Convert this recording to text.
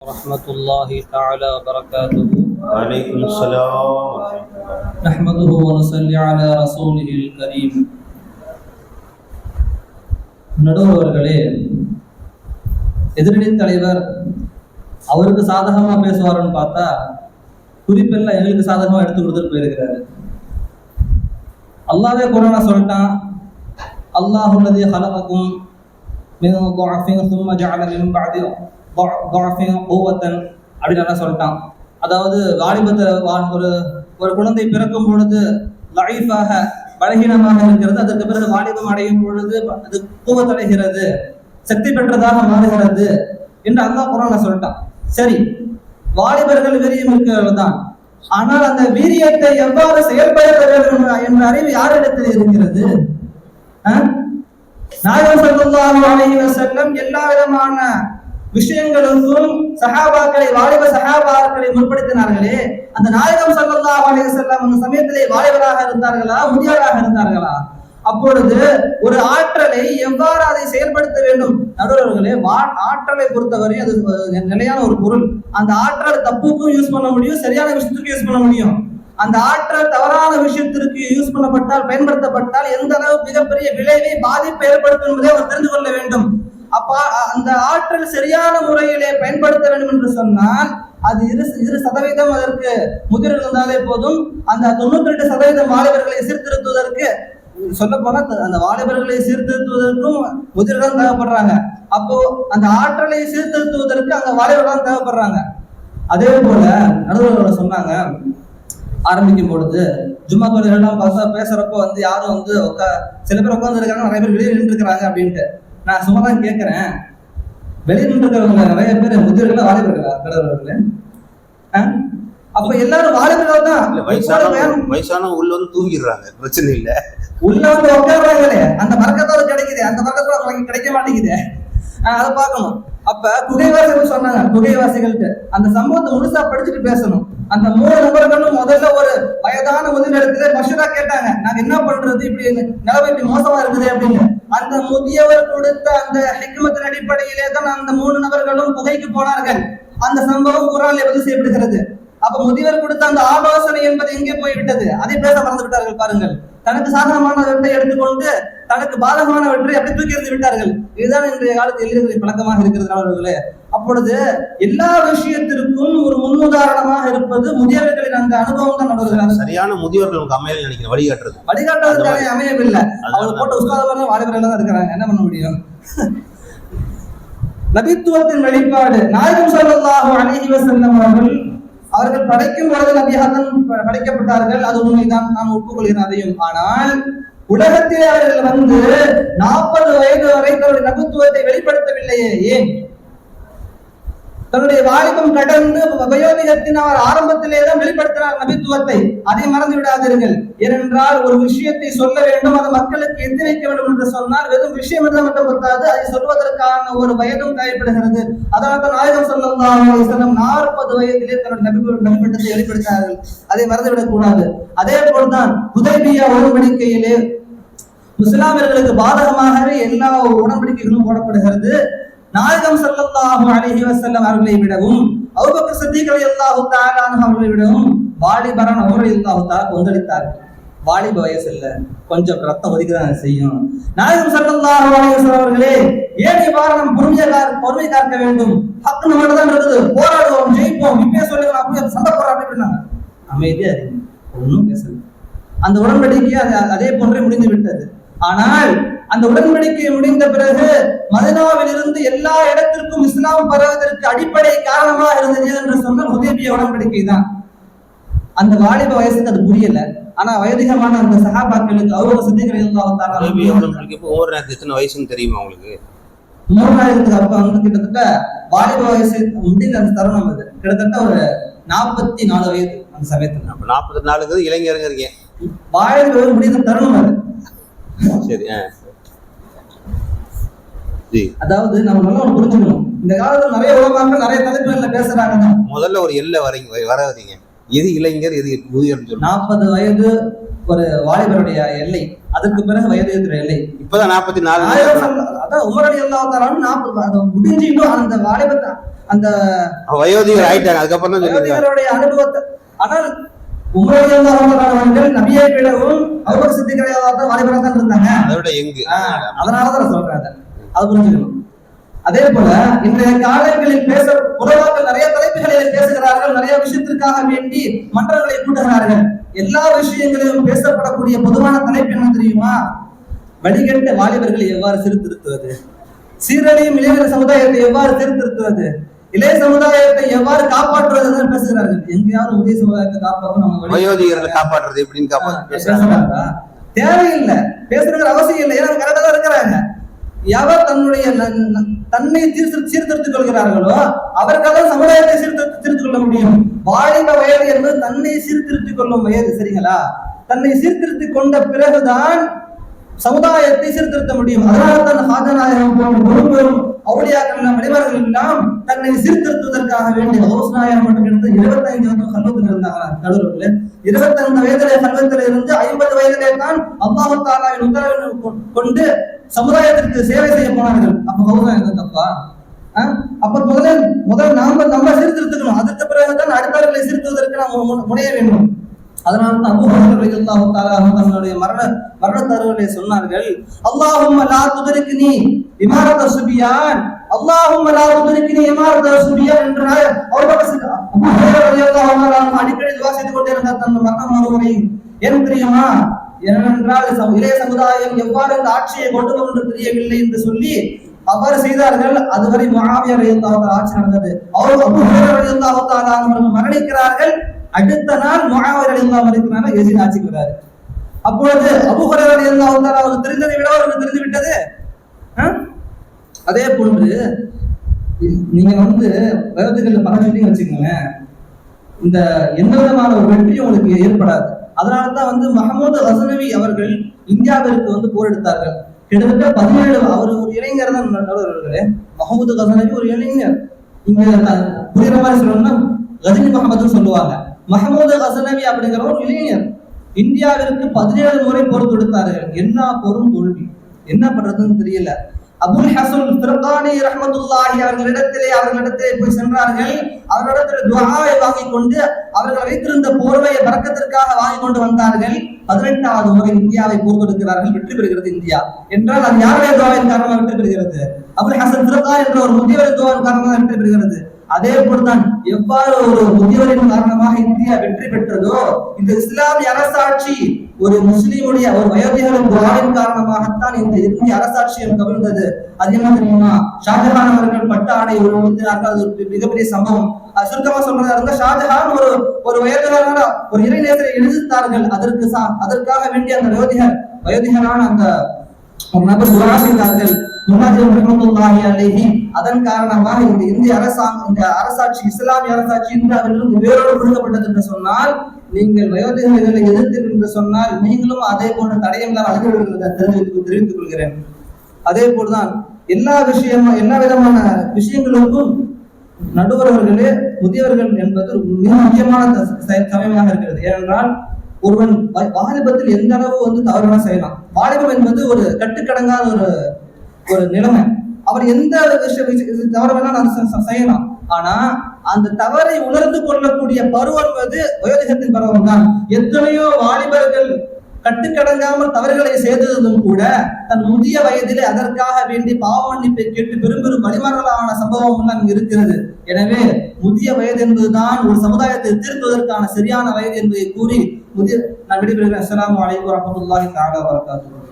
ورحمة الله تعالى وبركاته. وعليكم السلام ورحمة الله. نحمده ونصلي على رسوله الكريم. நடுவர்களே, எதிரணி தலைவர் அவருக்கு சாதகமா பேசுவாருன்னு பார்த்தா குறிப்பெல்லாம் எங்களுக்கு சாதகமா எடுத்து கொடுத்துட்டு போயிருக்கிறாரு. அல்லாஹ்வே குர்ஆன்ல சொல்லிட்டான், அல்லாஹுல்லதீ ஹலகக்கும் மின் துஅஃபின் சும்ம ஜஅல மின் பஅதி துஅஃபின் குவத்தன் அப்படின்னு நல்லா சொல்லிட்டான். அதாவது வாலிபத்தை ஒரு குழந்தை பிறக்கும் பொழுது லைஃபாக பலகீனமாக இருக்கிறது, அதற்கு பிறகு வாலிபம் அடையும் பொழுது அது குவத்தடைகிறது, சக்தி பெற்றதாக மாறுகிறது என்று அல்லாஹ் குர்ஆன்ல சொல்லிட்டான். சரி, வாலிபர்கள் வீரியம் இருக்கிறவர்கள் தான். ஆனால் அந்த வீரியத்தை எவ்வாறு செயல்படுத்த வேண்டும் என்ற அறிவு யாரிடத்தில் இருக்கிறது? நாயகம் ஸல்லல்லாஹு அலைஹி வஸல்லம் எல்லா விதமான விஷயங்களுக்கும் சஹாபாக்களை, வாலிப சஹாபாக்களை முற்படுத்தினார்களே, அந்த நாயகம் ஸல்லல்லாஹு அலைஹி வஸல்லம் அந்த சமயத்திலே வாலிபராக இருந்தார்களா, முதியவராக இருந்தார்களா? அப்பொழுது ஒரு ஆற்றலை எவ்வாறு அதை செயல்படுத்த வேண்டும்? நடுவர்களே, ஆற்றலை பொறுத்தவரை அது நிலையான ஒரு பொருள். அந்த ஆற்றல் தப்புக்கும் யூஸ் பண்ண முடியும், சரியான விஷயத்துக்கும் யூஸ் பண்ண முடியும். அந்த ஆற்றல் தவறான விஷயத்திற்கு யூஸ் பண்ணப்பட்டால், பயன்படுத்தப்பட்டால் எந்த அளவு மிகப்பெரிய விளைவை, பாதிப்பை ஏற்படுத்தும் என்பதை அவர் தெரிந்து கொள்ள வேண்டும். அப்ப அந்த ஆற்றல் சரியான முறையிலே பயன்படுத்த வேண்டும் என்று சொன்னால் அது 2% அதற்கு முதிர் இருந்தாலே போதும். அந்த 92% வாலிபர்களை சீர்திருத்துவதற்கு, சொல்ல போனா அந்த வாலிபர்களை சீர்திருத்துவதற்கும் முதிர்கள் தேவைப்படுறாங்க. அப்போ அந்த ஆற்றலை சீர்திருத்துவதற்கு அந்த வாலிபர்கள் தேவைப்படுறாங்க. அதே போல நடுவர்கள் சொன்னாங்க, ஆரம்பிக்கும் பொழுது ஜும்மா தொழிலாம் பேசுறப்போ யாரும் சில பேர் உட்கார்ந்து இருக்காங்க, நிறைய பேர் வெளியே நின்று இருக்கிறாங்க அப்படின்ட்டு. நான் சும்மா தான் கேட்கிறேன், வெளியே நின்று இருக்கிறவங்க நிறைய பேர் முதியவர்களா வாலிபர்களா? கடவுளர்களே, அப்ப எல்லாரும் வாலிபர்கள் தான். வயசான உள்ள வந்து தூங்கிடுறாங்க, பிரச்சனை இல்ல. உள்ள வந்து உட்கார்றாங்களே, அந்த மரக்கத்தாவது கிடைக்குது, அந்த மரக்கத்தோட கிடைக்க மாட்டேங்குது. அதை பார்க்கணும். அப்ப குகைவாசிகள் சொன்னாங்க, குகைவாசிகள்ட்டு அந்த சம்பவத்தை முழுசா படிச்சுட்டு பேசணும். அந்த 3 நபர்களும் முதல்ல ஒரு வயதான முதலிடத்துல மஷூரா கேட்டாங்க, நாங்க என்ன பண்றது, இப்படி நிலைமை இப்படி மோசமா இருக்குது அப்படின்னு. அந்த முதியவர் கொடுத்த அந்த ஹிக்மத்தின் அடிப்படையிலே தான் அந்த 3 நபர்களும் குகைக்கு போனார்கள். அந்த சம்பவம் குர்ஆனிலே பதிவு செய்யப்படுகிறது. அப்ப முதியவர் கொடுத்த அந்த ஆலோசனை என்பது எங்கே போய்விட்டது? அதை பேச மறந்து விட்டார்கள். பாருங்கள், தனக்கு சாதகமானவற்றை எடுத்துக்கொண்டு தனக்கு பாதகமானவற்றை அப்படி தூக்கி எறிந்து விட்டார்கள். இதுதான் இன்றைய காலத்தில் இளைஞர்களின் பழக்கமாக இருக்கிறது அவர்களே. அப்பொழுது எல்லா விஷயத்திற்கும் ஒரு முன்னுதாரணமாக இருப்பது முதியவர்களின் அந்த அனுபவம் தான் நடுவர்கள். சரியான முதியவர்கள் அமையல் நினைக்கிறேன், வழிகாட்டுறதுக்காக அமையவில்லை. அவங்க போட்ட உஸ்தாதமாக வாலிபர்கள் தான் இருக்கிறாங்க, என்ன பண்ண முடியும்? நபித்துவத்தின் வெளிப்பாடு நாயகம் ஸல்லல்லாஹு அலைஹி வஸல்லம் அவர்கள் படைக்கும் பொழுது நபியாகத்தான் படைக்கப்பட்டார்கள், அது உண்மைதான், நான் ஒப்புக்கொள்கிறேன் அதையும். ஆனால் உலகத்திலே அவர்கள் 40 வயது வரை தன்னுடைய நபித்துவத்தை வெளிப்படுத்தவில்லையே. ஏன்? தன்னுடைய வாலிபம் கடந்து வயோதிகத்தின் அவர் ஆரம்பத்திலே தான் வெளிப்படுத்தினார் நபித்துவத்தை. அதை மறந்து விடாதீர்கள். ஏனென்றால் ஒரு விஷயத்தை சொல்ல வேண்டும், அதை மக்களுக்கு எதிர்க்க வேண்டும் என்று சொன்னால் வெறும் விஷயம் மட்டும் பத்தாது, அதை சொல்வதற்கான ஒரு வயதும் தேவைப்படுகிறது. அதனால தான் நாயகம் ஸல்லல்லாஹு அலைஹி வஸல்லம் 40 வயதிலே தன்னுடைய நபித்துவத்தை வெளிப்படுத்தினார்கள். அதை மறந்துவிடக் கூடாது. அதே போல்தான் ஹுதைபியா உடன்படிக்கையிலே முஸ்லிம்களுக்கு பாதகமாகவே எல்லா உடன்படிக்கைகளும் போடப்படுகிறது. நாயகம் ஸல்லல்லாஹு அலைஹி வஸல்லம் அவர்களை விடவும், அபூபக்கர் சித்திக் ரலியல்லாஹு தஆலா அன்ஹு அவர்களை விடவும் வாலிபரான உமர் ரலியல்லாஹு தஆலா கொந்தளித்தார்கள். வாலிப வயசு இல்ல, கொஞ்சம் ரத்தம் ஒதுக்கதான் செய்யும். நாயகம் ஸல்லல்லாஹு அலைஹி வஸல்லம் அவர்களே, ஏன் இவ்வாறு நாம் பொறுமை காக்க வேண்டும்? ஹக்கு நம்மகிட்ட தான் இருக்குது, போராடுவோம், ஜெயிப்போம், இப்பயே சொல்லுங்க, அப்படியே சண்டை போடுறோம் அப்படின்னாங்க. அமைதியா இருக்கு, ஒன்றும் பேசல. அந்த உடன்படிக்கை அதே போன்றே முடிந்து விட்டது. ஆனால் அந்த உடன்படிக்கை முடிந்த பிறகு மதீனாவில் இருந்து எல்லா இடத்திற்கும் இஸ்லாம் பரவுவதற்கு அடிப்படை காரணமாக இருந்தது என்று சொன்னால் ஹுதைபியா உடன்படிக்கை தான். அந்த வாலிப வயசுக்கு அது புரியல. ஆனா வயதிகமான அந்த சஹாபாக்களுக்கு அபூபக்கர் சித்திக் ரலியல்லாஹு தஆலா எத்தனை வயசுன்னு தெரியுமா உங்களுக்கு? 3000க்கு அப்ப கிட்டத்தட்ட வாலிப வயசு முடிந்த அந்த தருணம் அது கிட்டத்தட்ட ஒரு 44 வயது அந்த சமயத்துல. 44 இளைஞருங்க இருக்கேன், வாலிப முடிந்த தருணம் அது. சரி, அதாவது நம்ம நல்லா புரிஞ்சுக்கணும். இந்த காலத்துல நிறைய உலகங்கள் நிறைய தலைப்புகள்ல பேசுறாங்க. முதல்ல ஒரு எல்லை வராதீங்க, எது இளைஞர் எது முதியவர். 40 வயது ஒரு வாலிபருடைய எல்லை, அதற்கு பிறகு வயது எல்லை. இப்பதான் 44. அதான் உமர் ரலியல்லாஹு தஆலா 40 முடிஞ்சு இன்னும் அந்த வாலிபத்தை அந்த வயோதிகர் ஆயிட்டாங்க, அதுக்கப்புறம் தான் வயோதிகருடைய அனுபவத்தை. ஆனால் அவர்கள் நபியை விடவும் அபூபக்கர் சித்திக் ரலியல்லாஹு வாலிபராக தான் இருந்தாங்க. அதோட எங்கு அதனாலதான் நான் சொல்றேன், அது புரிஞ்சுக்கணும். அதே போல இன்றைய காலங்களில் உலமாக்கள் நிறைய தலைப்புகளில் பேசுகிறார்கள், நிறைய விஷயத்திற்காக வேண்டி மன்றங்களை கூட்டுகிறார்கள். எல்லா விஷயங்களிலும் பேசப்படக்கூடிய பொதுவான தலைப்பு என்ன தெரியுமா? வடிகட்ட வாலிபர்களை எவ்வாறு சீர்திருத்துவது, சீரழியும் இளைஞர் சமுதாயத்தை எவ்வாறு சீர்திருத்துவது, இளைய சமுதாயத்தை எவ்வாறு காப்பாற்றுவது பேசுகிறார்கள். எங்கேயாவது உதய சமுதாயத்தை காப்பாற்றணும், வயோதிகர்களை காப்பாற்றுறது எப்படின்னு பேசுறாங்க. தேவையில்லை, பேசுறது அவசியம் இல்லை. ஏன்னா கரெக்டா தான் இருக்கிறாங்க. எவர் தன்னை சீர்திருத்திக் கொள்கிறார்களோ அவர்களால் சமுதாயத்தை சீர்திருத்திக் கொள்ள முடியும். வாலிப வயது என்பது தன்னை சீர்திருத்திக் கொள்ளும் வயது, சரிங்களா? தன்னை சீர்திருத்திக் கொண்ட பிறகுதான் சமுதாயத்தை சீர்திருத்த முடியும். அதனால தான் ஹாஜநாயகம் போன்ற பெரும் அவுலியாக்கள் வழிபாடுகள் எல்லாம் தன்னை சீர்திருத்துவதற்காக வேண்டிய ஹவுஸ்நாயகம் மட்டும் கிட்ட 25 வருடம் கல்வத்தில் இருந்தாங்க. நடுவில் 25 வயதிலே கல்வத்தில் இருந்து 50 வயதிலே தான் அல்லாஹ் தஆலாவின் உத்தரவை கொண்டு சமுதாயத்திற்கு சேவை செய்ய போனார்கள். அப்ப ஹவுஸ்நாயகம் தப்பா? அப்ப முதல் நம்ம சீர்திருத்தணும், அதற்கு பிறகுதான் அடுத்தவர்களை சீர்திருத்துவதற்கு நாம் முனைய வேண்டும். அதனால தான் அபூ ஹுரைரா ரலியல்லாஹு தஆலா தன்னுடைய மரண தருவிலே சொன்னார்கள், அல்லாஹும்ம லா துத்ரிக்னி இமாரத சுபியான், அல்லாஹும்ம லா துத்ரிக்னி இமாரத சுபியான் என்ற அபூ ஹுரைரா ரலியல்லாஹு தஆலா அடிக்கடி துஆ செய்து கொண்டே இருந்தார் தன் மரண மறுவரையும். ஏன் தெரியுமா? ஏனென்றால் இளைய சமுதாயம் எவ்வாறு இந்த ஆட்சியை கொண்டு வரும் என்று தெரியவில்லை என்று சொல்லி அவ்வாறு செய்தார்கள். அதுவரை முஆவியா ரலியல்லாஹு தஆலா ஆட்சி நடந்தது. அவர் அபூ ஹுரைரா ரலியல்லாஹு தஆலா அவர்கள் மரணிக்கிறார்கள். அடுத்த நாள் முஆவியா ரலியல்லாஹு மரணிக்கிறாங்க, யஸீத் ஆட்சிக்கு வராரு. அப்பொழுது அபூ ஹுரைரா ரலியல்லாஹு தஆலா அவருக்கு தெரிந்ததை விட அவருக்கு தெரிந்து விட்டது. அதே போன்று நீங்க வயோதிகர்கள் பரவாயில்லைன்னு வச்சுக்கோங்க, இந்த எந்த விதமான ஒரு வெற்றியும் உங்களுக்கு ஏற்படாது. அதனாலதான் மஹமூது கஸ்னவி அவர்கள் இந்தியாவிற்கு போர் எடுத்தார்கள். கிட்டத்தட்ட 17 அவர் ஒரு இளைஞர் தான் நடுவர்களே. மஹமூது கஸ்னவி ஒரு இளைஞர். இங்க புரியுற மாதிரி சொல்லணும்னா கஜினி முகமதுன்னு சொல்லுவாங்க. மஹமூது கஸ்னவி அப்படிங்கிற ஒரு இளைஞர் இந்தியாவிற்கு 17 முறை போர் தொடுத்தார்கள். எல்லா போரும் தோல்வி. என்ன பண்றதுன்னு தெரியல. அபுல் ஹசன் ஃபிர்கானி ரஹ்மத்துல்லாஹி அவர்களிடத்திலே போய் சென்றார்கள். அவர்களிடத்தில் துஆவை வாங்கிக் கொண்டு அவர்கள் வைத்திருந்த போர்வையை பரக்கத்திற்காக வாங்கிக் கொண்டு வந்தார்கள். 18வது முறை இந்தியாவை போர் தொடுக்கிறார்கள், வெற்றி பெறுகிறது இந்தியா. என்றால் அது யாருடைய துஆவின் காரணமாக வெற்றி பெறுகிறது? அபுல் ஹசன் ஃபிர்கானி என்ற ஒரு முதியவரின் துஆவின் காரணமாக வெற்றி பெறுகிறது. அதே போல்தான் எவ்வாறு ஒரு முதியவரின் காரணமாக இந்தியா வெற்றி பெற்றதோ, இந்த இஸ்லாமிய அரசாட்சி ஒரு முஸ்லிமுடைய ஒரு வயோதிகரின் துஆவின் காரணமாகத்தான் இந்த இந்திய அரசாட்சியம் கவிழ்ந்தது. அது என்ன தெரியுமா? ஷாஜஹான் அவர்கள் பட்டு ஆடை உடுத்தினார்கள். அது ஒரு மிகப்பெரிய சம்பவம். சுருக்கமா சொல்றதா இருந்தா, ஷாஜஹான் ஒரு வயோதிகரான ஒரு இறைநேசரை எதிர்த்தார்கள். அதற்காக வேண்டிய அந்த வயோதிகரான அந்த ஒரு நபர் துஆ செய்தார்கள். அதன் காரணமாக இந்த இந்திய அரசாட்சி இஸ்லாமிய அரசாட்சி இந்தியாவிலிருந்து வேரோடு விடுக்கப்பட்டது என்று சொன்னால், நீங்கள் வயோதிகர்களை எதிர்த்தீர்கள் என்று சொன்னால் நீங்களும் அதே போன்ற தடயங்களால் தெரிவித்துக் கொள்கிறேன். அதே போல்தான் எல்லா விதமான விஷயங்களுக்கும் நடுவர்களே முதியவர்கள் என்பது மிக முக்கியமான சமயமாக இருக்கிறது. ஏனென்றால் ஒருவன் வாலிபத்தில் எந்த அளவு தவறான செய்யலாம். வாலிபம் என்பது ஒரு கட்டுக்கடங்காத ஒரு நிலைமை. அவர் எந்த தவறு வேணாலும் செய்யலாம். ஆனா அந்த தவறை உணர்ந்து கொள்ளக்கூடிய பருவம் வயோதிகத்தின் பருவம் தான். எத்தனையோ வாலிபர்கள் கட்டுக்கடங்காமல் தவறுகளை செய்ததும் கூட தன் முதிய வயதிலே அதற்காக வேண்டி பாவ மன்னிப்பை கேட்டு பெரும் வழிமாறலான சம்பவம் எல்லாம் இருக்கிறது. எனவே முதிய வயது என்பதுதான் ஒரு சமுதாயத்தை திருத்துவதற்கான சரியான வயது என்பதை கூறி நான் விடைபெறுகிறேன். அஸ்ஸலாமு அலைக்கும் வரஹ்மத்துல்லாஹி தஆலா வபரகாத்துஹு.